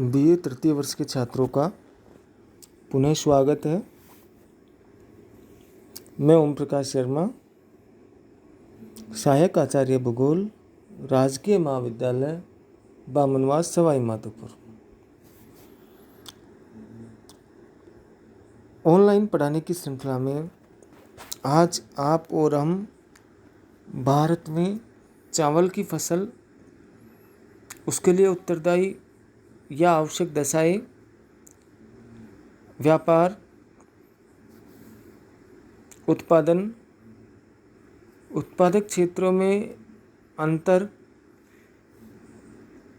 BA तृतीय वर्ष के छात्रों का पुनः स्वागत है। मैं ओम प्रकाश शर्मा, सहायक आचार्य भूगोल, राजकीय महाविद्यालय बामनवास, सवाई माधोपुर। ऑनलाइन पढ़ाने की श्रृंखला में आज आप और हम भारत में चावल की फसल, उसके लिए उत्तरदायी या आवश्यक दशाएं, व्यापार, उत्पादन, उत्पादक क्षेत्रों में अंतर,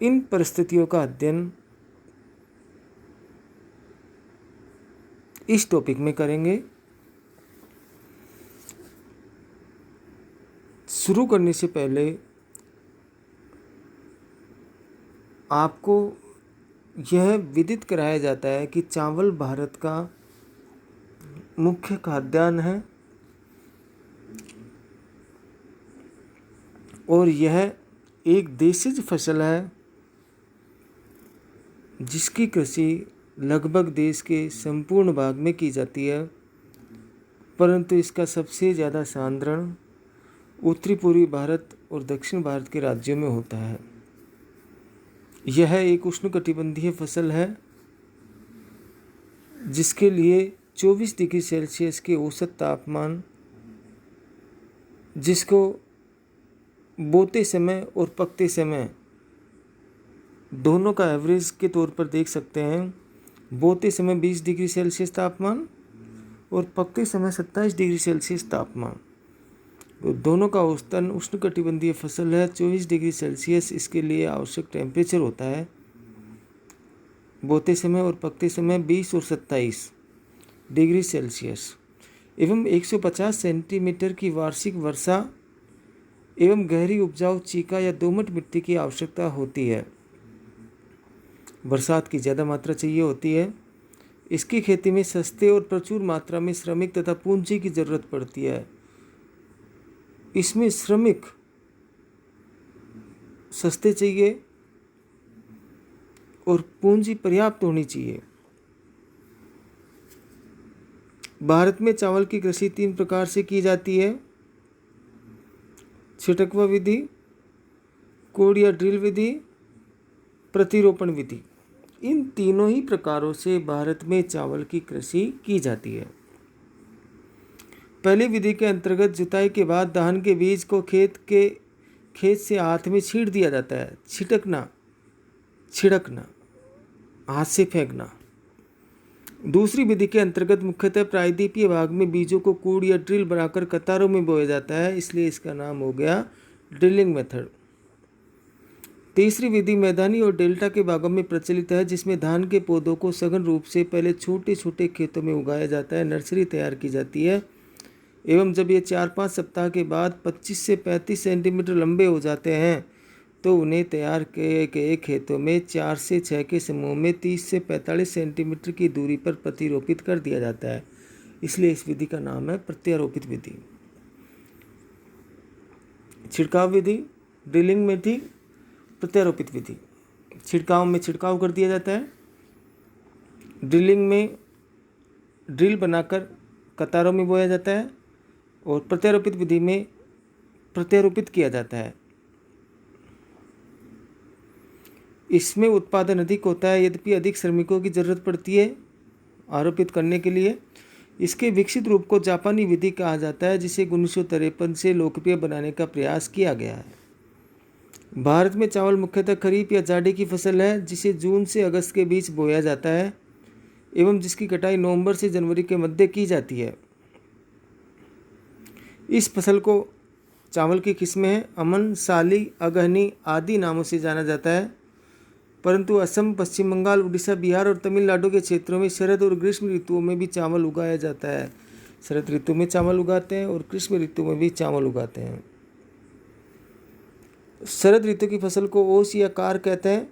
इन परिस्थितियों का अध्ययन इस टॉपिक में करेंगे। शुरू करने से पहले आपको यह विदित कराया जाता है कि चावल भारत का मुख्य खाद्यान्न है और यह एक देशज फसल है जिसकी कृषि लगभग देश के संपूर्ण भाग में की जाती है, परंतु इसका सबसे ज़्यादा सांद्रण उत्तरी पूर्वी भारत और दक्षिण भारत के राज्यों में होता है। यह एक उष्णकटिबंधीय फसल है जिसके लिए 24 डिग्री सेल्सियस के औसत तापमान, जिसको बोते समय और पकते समय दोनों का एवरेज के तौर पर देख सकते हैं। बोते समय 20 डिग्री सेल्सियस तापमान और पकते समय 27 डिग्री सेल्सियस तापमान, तो दोनों का औसतन उष्णकटिबंधीय फसल है। 24 डिग्री सेल्सियस इसके लिए आवश्यक टेम्परेचर होता है बोते समय, और पकते समय 20 और 27 डिग्री सेल्सियस, एवं 150 सेंटीमीटर की वार्षिक वर्षा एवं गहरी उपजाऊ चीका या दोमट मिट्टी की आवश्यकता होती है। बरसात की ज़्यादा मात्रा चाहिए होती है। इसकी खेती में सस्ते और प्रचुर मात्रा में श्रमिक तथा पूंजी की जरूरत पड़ती है। इसमें श्रमिक सस्ते चाहिए और पूंजी पर्याप्त होनी चाहिए। भारत में चावल की कृषि 3 प्रकार से की जाती है: छिटकवा विधि, कोड़ या ड्रिल विधि, प्रतिरोपण विधि। इन तीनों ही प्रकारों से भारत में चावल की कृषि की जाती है। पहली विधि के अंतर्गत जुताई के बाद धान के बीज को खेत से हाथ में छींट दिया जाता है। छिड़कना, हाथ से फेंकना। दूसरी विधि के अंतर्गत मुख्यतः प्रायद्वीपीय भाग में बीजों को कूड़ या ड्रिल बनाकर कतारों में बोया जाता है, इसलिए इसका नाम हो गया ड्रिलिंग मेथड। तीसरी विधि मैदानी और डेल्टा के भागों में प्रचलित है, जिसमें धान के पौधों को सघन रूप से पहले छोटे छोटे खेतों में उगाया जाता है, नर्सरी तैयार की जाती है, एवं जब ये 4-5 सप्ताह के बाद 25 से 35 सेंटीमीटर लंबे हो जाते हैं तो उन्हें तैयार किए गए खेतों में 4 से 6 के समूह में 30 से 45 सेंटीमीटर की दूरी पर प्रतिरोपित कर दिया जाता है, इसलिए इस विधि का नाम है प्रत्यारोपित विधि। छिड़काव विधि, ड्रिलिंग विधि, प्रत्यारोपित विधि। छिड़काव में छिड़काव कर दिया जाता है, ड्रिलिंग में ड्रिल बनाकर कतारों में बोया जाता है, और प्रत्यारोपित विधि में प्रत्यारोपित किया जाता है। इसमें उत्पादन अधिक होता है, यद्यपि अधिक श्रमिकों की जरूरत पड़ती है आरोपित करने के लिए। इसके विकसित रूप को जापानी विधि कहा जाता है, जिसे 1953 से लोकप्रिय बनाने का प्रयास किया गया है। भारत में चावल मुख्यतः खरीफ या जाड़े की फसल है, जिसे जून से अगस्त के बीच बोया जाता है एवं जिसकी कटाई नवंबर से जनवरी के मध्य की जाती है। इस फसल को चावल की किस्में हैं अमन, साली, अगहनी आदि नामों से जाना जाता है, परंतु असम, पश्चिम बंगाल, उड़ीसा, बिहार और तमिलनाडु के क्षेत्रों में शरद और ग्रीष्म ऋतुओं में भी चावल उगाया जाता है। शरद ऋतु में चावल उगाते हैं और ग्रीष्म ऋतु में भी चावल उगाते हैं। शरद ऋतु की फसल को ओस या कार कहते हैं।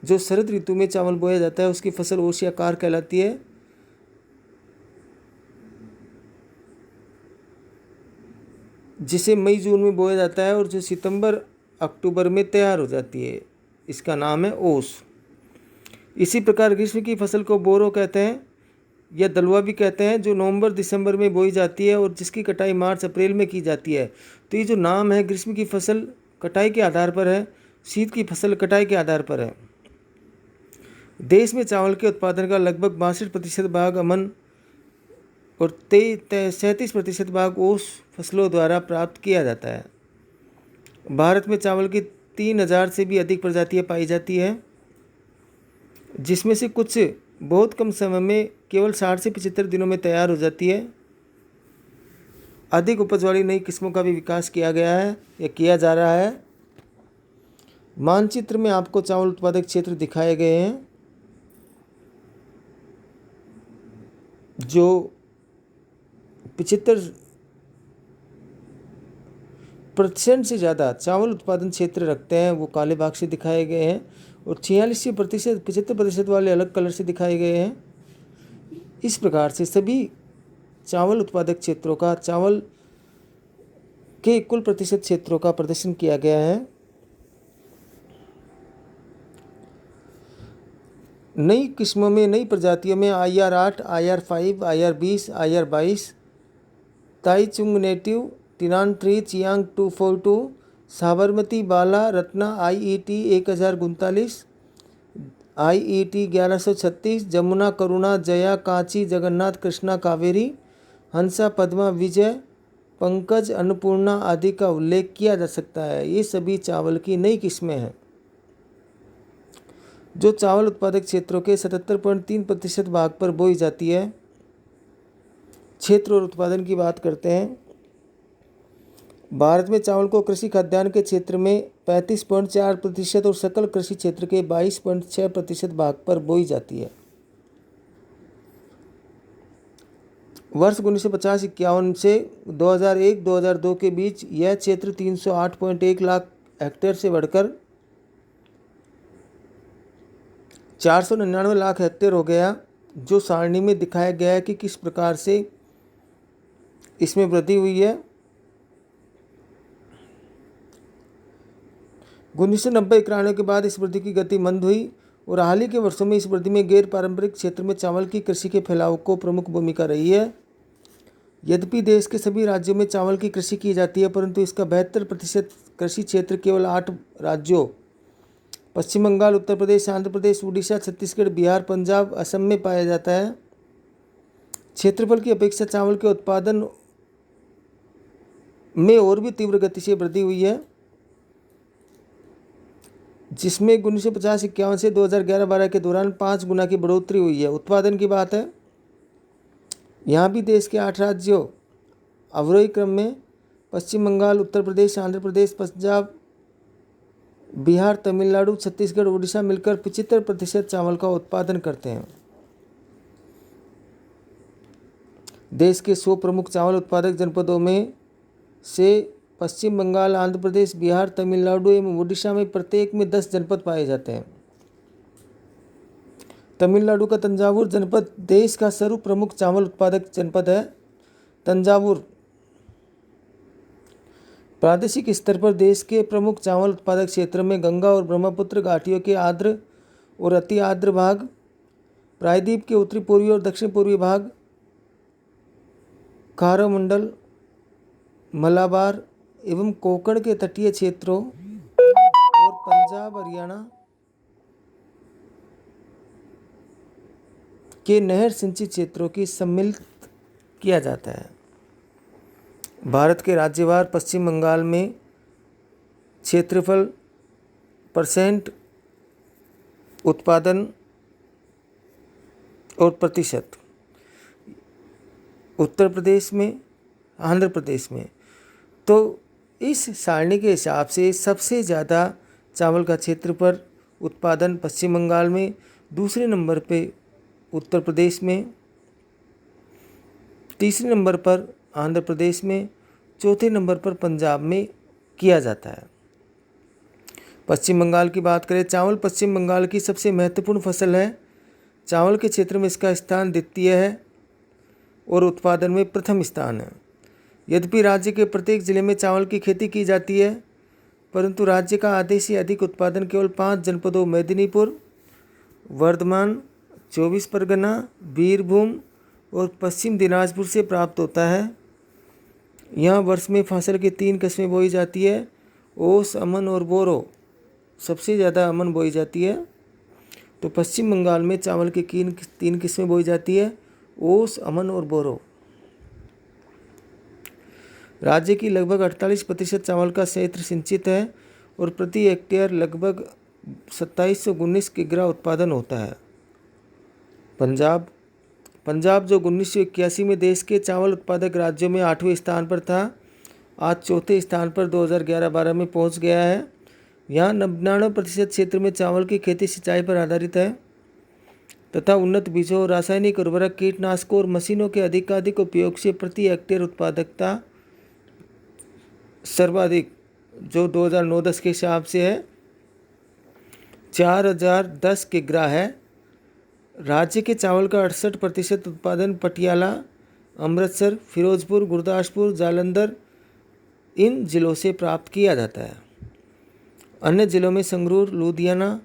जो शरद ऋतु में चावल बोया जाता है उसकी फसल ओस या कार कहलाती है। जिसे मई जून में बोया जाता है और जो सितंबर अक्टूबर में तैयार हो जाती है। इसका नाम है ओस। इसी प्रकार ग्रीष्म की फसल को बोरो कहते हैं या दलवा भी कहते हैं, जो नवंबर दिसंबर में बोई जाती है और जिसकी कटाई मार्च अप्रैल में की जाती है। तो ये जो नाम है, ग्रीष्म की फसल कटाई के आधार पर है, शीत की फसल कटाई के आधार पर है। देश में चावल के उत्पादन का लगभग 62% भाग अमन और 37% भाग ओस फसलों द्वारा प्राप्त किया जाता है। भारत में चावल की 3000 से भी अधिक प्रजातियां पाई जाती है, जिसमें से कुछ बहुत कम समय में केवल 60 से 75 दिनों में तैयार हो जाती है। अधिक उपज वाली नई किस्मों का भी विकास किया गया है या किया जा रहा है। मानचित्र में आपको चावल उत्पादक क्षेत्र दिखाए गए हैं, जो 75% से ज़्यादा चावल उत्पादन क्षेत्र रखते हैं, वो काले भाग से दिखाए गए हैं, और 46% वाले अलग कलर से दिखाए गए हैं। इस प्रकार से सभी चावल उत्पादक क्षेत्रों का, चावल के कुल प्रतिशत क्षेत्रों का प्रदर्शन किया गया है। नई किस्मों में, नई प्रजातियों में IR8, IR5, IR20, IR22, Taichung native, टिनान3, Chiang 242, Sabarmati, Bala, Ratna, IET 1039, IET 1136, Jamuna, Karuna, Jaya, Kanchi, Jagannath, Krishna, Kaveri, Hansa, Padma, Vijay, Pankaj, Annapurna आदि का उल्लेख किया जा सकता है। ये सभी चावल की नई किस्में हैं, जो चावल उत्पादक क्षेत्रों के 77.3% भाग पर बोई जाती है। क्षेत्र और उत्पादन की बात करते हैं। भारत में चावल को कृषि खाद्यान्न के क्षेत्र में 35.4% और सकल कृषि क्षेत्र के 22.6% भाग पर बोई जाती है। वर्ष 1950-51 से 2001-2002 के बीच यह क्षेत्र 308.1 लाख हेक्टेयर से बढ़कर 499 लाख हेक्टेयर हो गया, जो सारणी में दिखाया गया है कि किस प्रकार से इसमें वृद्धि हुई है। 1990-91 के बाद इस वृद्धि की गति मंद हुई और हाल ही के वर्षों में इस वृद्धि में गैर पारंपरिक क्षेत्र में चावल की कृषि के फैलाव को प्रमुख भूमिका रही है। यद्यपि देश के सभी राज्यों में चावल की कृषि की जाती है, परंतु इसका 72% कृषि क्षेत्र केवल 8 राज्यों पश्चिम बंगाल, उत्तर प्रदेश, आंध्र प्रदेश, उड़ीसा, छत्तीसगढ़, बिहार, पंजाब, असम में पाया जाता है। क्षेत्रफल की अपेक्षा चावल के उत्पादन में और भी तीव्र गति से वृद्धि हुई है, जिसमें 1950-51 से 2011-12 के दौरान 5 गुना की बढ़ोतरी हुई है। उत्पादन की बात है, यहाँ भी देश के 8 राज्यों अवरोही क्रम में पश्चिम बंगाल, उत्तर प्रदेश, आंध्र प्रदेश, पंजाब, बिहार, तमिलनाडु, छत्तीसगढ़, उड़ीसा मिलकर 75% चावल का उत्पादन करते हैं। देश के 100 प्रमुख चावल उत्पादक जनपदों में से पश्चिम बंगाल, आंध्र प्रदेश, बिहार, तमिलनाडु एवं उड़ीसा में प्रत्येक में 10 जनपद पाए जाते हैं। तमिलनाडु का तंजावुर जनपद देश का सर्व प्रमुख चावल उत्पादक जनपद है। तंजावुर प्रादेशिक स्तर पर देश के प्रमुख चावल उत्पादक क्षेत्र में गंगा और ब्रह्मपुत्र घाटियों के आर्द्र और अति आर्द्र भाग, प्रायद्वीप के उत्तरी पूर्वी और दक्षिण पूर्वी भाग, कोरोमंडल, मलाबार एवं कोंकण के तटीय क्षेत्रों और पंजाब, हरियाणा के नहर सिंचित क्षेत्रों की सम्मिलित किया जाता है। भारत के राज्यवार पश्चिम बंगाल में क्षेत्रफल, % उत्पादन और प्रतिशत, उत्तर प्रदेश में, आंध्र प्रदेश में। तो इस सारणी के हिसाब से सबसे ज़्यादा चावल का क्षेत्र पर उत्पादन पश्चिम बंगाल में, दूसरे नंबर पे उत्तर प्रदेश में, तीसरे नंबर पर आंध्र प्रदेश में, चौथे नंबर पर पंजाब में किया जाता है। पश्चिम बंगाल की बात करें, चावल पश्चिम बंगाल की सबसे महत्वपूर्ण फसल है। चावल के क्षेत्र में इसका स्थान द्वितीय है और उत्पादन में प्रथम स्थान है। यद्यपि राज्य के प्रत्येक जिले में चावल की खेती की जाती है, परंतु राज्य का आधे से अधिक उत्पादन केवल 5 जनपदों मेदिनीपुर, वर्धमान, 24 परगना, बीरभूम और पश्चिम दिनाजपुर से प्राप्त होता है। यहाँ वर्ष में फसल की 3 किस्में बोई जाती है, ओस, अमन और बोरो। सबसे ज़्यादा अमन बोई जाती है। तो पश्चिम बंगाल में चावल की 3 किस्में बोई जाती है, ओस, अमन और बोरो। राज्य की लगभग 48% चावल का क्षेत्र सिंचित है और प्रति हेक्टेयर लगभग 2719 किग्रा उत्पादन होता है। पंजाब जो 1981 में देश के चावल उत्पादक राज्यों में 8वें स्थान पर था, आज 4थे स्थान पर 2011-12 में पहुंच गया है। यहाँ 99% क्षेत्र में चावल की खेती सिंचाई पर आधारित है तथा उन्नत बीजों, रासायनिक उर्वरक, कीटनाशकों और मशीनों के अधिकाधिक उपयोग से प्रति हेक्टेयर उत्पादकता सर्वाधिक, जो 2009-10 के हिसाब से है, 4010 किग्रा है। राज्य के चावल का 68% उत्पादन पटियाला, अमृतसर, फिरोजपुर, गुरदासपुर, जालंधर इन जिलों से प्राप्त किया जाता है। अन्य जिलों में संगरूर, लुधियाना,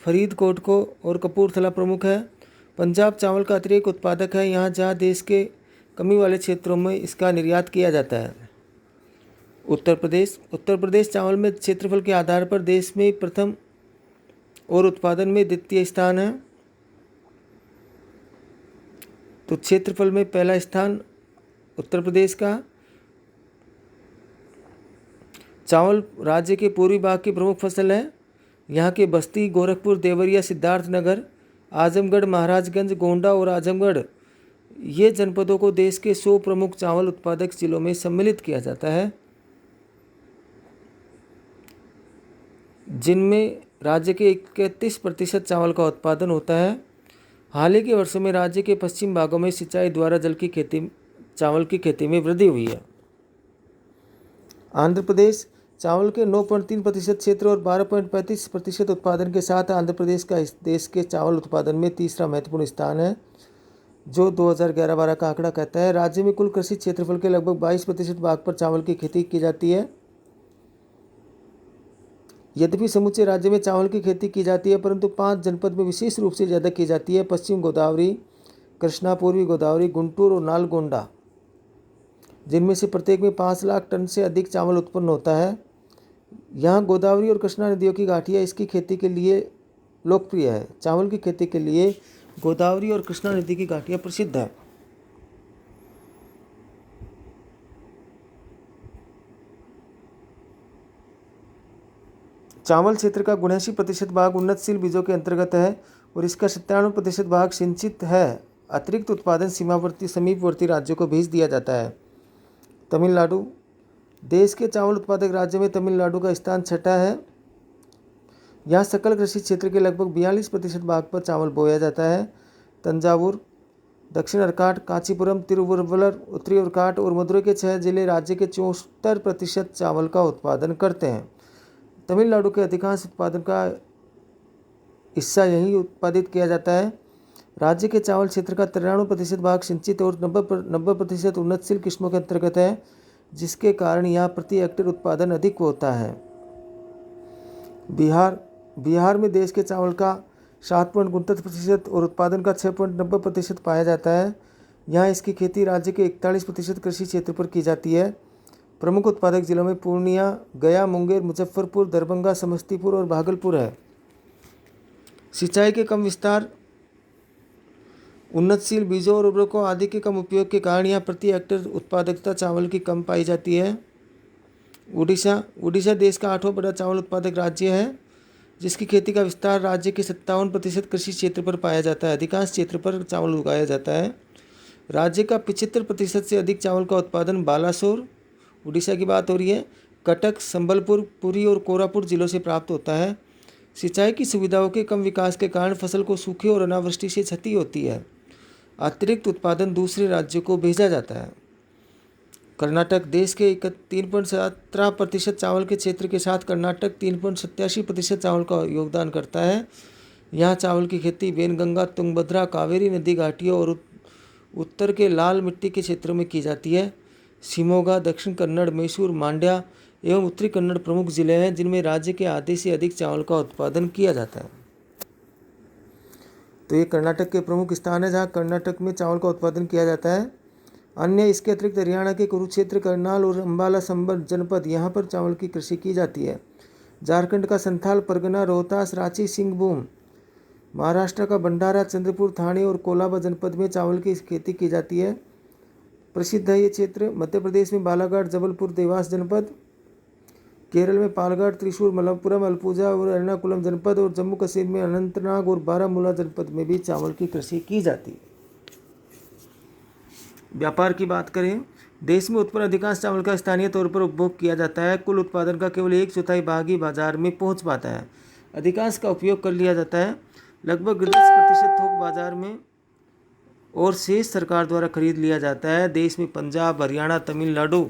फरीदकोट को और कपूरथला प्रमुख है। पंजाब चावल का अतिरिक्त उत्पादक है, यहाँ जहाँ देश के कमी वाले क्षेत्रों में इसका निर्यात किया जाता है। उत्तर प्रदेश चावल में क्षेत्रफल के आधार पर देश में प्रथम और उत्पादन में द्वितीय स्थान है। तो क्षेत्रफल में पहला स्थान उत्तर प्रदेश का। चावल राज्य के पूर्वी भाग की प्रमुख फसल है। यहाँ के बस्ती, गोरखपुर, देवरिया, सिद्धार्थनगर, आजमगढ़, महाराजगंज, गोंडा और आजमगढ़ ये जनपदों को देश के 100 प्रमुख चावल उत्पादक जिलों में सम्मिलित किया जाता है, जिनमें राज्य के 31% चावल का उत्पादन होता है। हाल ही के वर्षों में राज्य के पश्चिम भागों में सिंचाई द्वारा चावल की खेती में वृद्धि हुई है। आंध्र प्रदेश चावल के 9.3% क्षेत्र और 12.35% उत्पादन के साथ आंध्र प्रदेश का इस देश के चावल उत्पादन में तीसरा महत्वपूर्ण स्थान है, जो 2011-12 का आंकड़ा कहता है। राज्य में कुल कृषि क्षेत्रफल के लगभग 22% भाग पर चावल की खेती की जाती है। यद्यपि समूचे राज्य में चावल की खेती की जाती है, परंतु 5 जनपद में विशेष रूप से ज़्यादा की जाती है: पश्चिम गोदावरी, कृष्णा, पूर्वी गोदावरी, गुंटूर और नालगोंडा, जिनमें से प्रत्येक में 5 लाख टन से अधिक चावल उत्पन्न होता है। यहाँ गोदावरी और कृष्णा नदियों की घाटियाँ इसकी खेती के लिए लोकप्रिय है। चावल की खेती के लिए गोदावरी और कृष्णा नदी की घाटियाँ प्रसिद्ध है। चावल क्षेत्र का 79% भाग उन्नतशील बीजों के अंतर्गत है और इसका 97% भाग सिंचित है। अतिरिक्त उत्पादन समीपवर्ती राज्यों को भेज दिया जाता है। तमिलनाडु देश के चावल उत्पादक राज्य में तमिलनाडु का स्थान 6ठा है। यहाँ सकल कृषि क्षेत्र के लगभग 42% भाग पर चावल बोया जाता है। तंजावुर, दक्षिण अर्काट, कांचीपुरम, तिरुवरुवलर, उत्तरी अर्काट और मदुरई के 6 जिले राज्य के 74% चावल का उत्पादन करते हैं। तमिलनाडु के अधिकांश उत्पादन का हिस्सा यहीं उत्पादित किया जाता है। राज्य के चावल क्षेत्र का 93% भाग सिंचित और 90% उन्नतशील किस्मों के अंतर्गत है, जिसके कारण यहाँ प्रति हेक्टेयर उत्पादन अधिक होता है। बिहार में देश के चावल का 7.69% और उत्पादन का 6.90% पाया जाता है। यहाँ इसकी खेती राज्य के 41% कृषि क्षेत्र पर की जाती है। प्रमुख उत्पादक जिलों में पूर्णिया, गया, मुंगेर, मुजफ्फरपुर, दरभंगा, समस्तीपुर और भागलपुर है। सिंचाई के कम विस्तार, उन्नतशील बीजों और उर्वरकों आदि के कम उपयोग के कारण यहाँ प्रति हेक्टेयर उत्पादकता चावल की कम पाई जाती है। उड़ीसा देश का 8वां बड़ा चावल उत्पादक राज्य है, जिसकी खेती का विस्तार राज्य के 57% कृषि क्षेत्र पर पाया जाता है। अधिकांश क्षेत्र पर चावल उगाया जाता है। राज्य का 75% से अधिक चावल का उत्पादन बालासोर, उड़ीसा की बात हो रही है, कटक, संबलपुर, पुरी और कोरापुट जिलों से प्राप्त होता है। सिंचाई की सुविधाओं के कम विकास के कारण फसल को सूखे और अनावृष्टि से क्षति होती है। अतिरिक्त उत्पादन दूसरे राज्यों को भेजा जाता है। कर्नाटक देश के 3.17% चावल के क्षेत्र के साथ कर्नाटक 3.87% चावल का योगदान करता है। यहाँ चावल की खेती वेनगंगा, तुंगभद्रा, कावेरी नदी घाटियों और उत्तर के लाल मिट्टी के क्षेत्रों में की जाती है। शिमोगा, दक्षिण कन्नड़, मैसूर, मांड्या एवं उत्तरी कन्नड़ प्रमुख जिले हैं जिनमें राज्य के आधे से अधिक चावल का उत्पादन किया जाता है। तो ये कर्नाटक के प्रमुख स्थान है जहाँ कर्नाटक में चावल का उत्पादन किया जाता है। अन्य इसके अतिरिक्त हरियाणा के कुरुक्षेत्र, करनाल और अम्बाला संबल जनपद, यहाँ पर चावल की कृषि की जाती है। झारखंड का संथाल परगना, रोहतास, रांची, सिंहभूम, महाराष्ट्र का भंडारा, चंद्रपुर, थाने और कोलाबा जनपद में चावल की खेती की जाती है। प्रसिद्ध है ये क्षेत्र। मध्य प्रदेश में बालाघाट, जबलपुर, देवास जनपद, केरल में पालघाट, त्रिशूर, मलप्पुरम, अलपुजा और एर्नाकुलम जनपद और जम्मू कश्मीर में अनंतनाग और बारामूला जनपद में भी चावल की कृषि की जाती है। व्यापार की बात करें, देश में उत्पन्न अधिकांश चावल का स्थानीय तौर पर उपभोग किया जाता है। कुल उत्पादन का केवल 1/4 भाग ही बाजार में पहुंच पाता है। अधिकांश का उपयोग कर लिया जाता है। लगभग 10% थोक बाजार में और शेष सरकार द्वारा खरीद लिया जाता है। देश में पंजाब, हरियाणा, तमिलनाडु,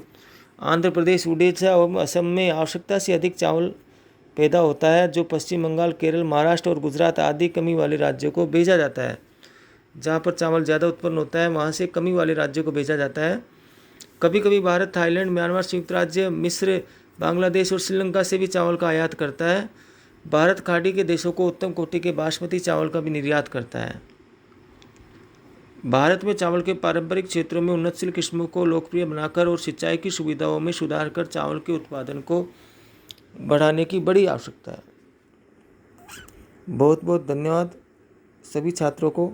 आंध्र प्रदेश, उड़ीसा एवं असम में आवश्यकता से अधिक चावल पैदा होता है, जो पश्चिम बंगाल, केरल, महाराष्ट्र और गुजरात आदि कमी वाले राज्यों को भेजा जाता है। जहाँ पर चावल ज़्यादा उत्पन्न होता है वहाँ से कमी वाले राज्यों को भेजा जाता है। कभी कभी भारत थाईलैंड, म्यांमार, संयुक्त राज्य, मिस्र, बांग्लादेश और श्रीलंका से भी चावल का आयात करता है। भारत खाड़ी के देशों को उत्तम कोटि के बासमती चावल का भी निर्यात करता है। भारत में चावल के पारंपरिक क्षेत्रों में उन्नतशील किस्मों को लोकप्रिय बनाकर और सिंचाई की सुविधाओं में सुधार कर चावल के उत्पादन को बढ़ाने की बड़ी आवश्यकता है। बहुत बहुत धन्यवाद सभी छात्रों को।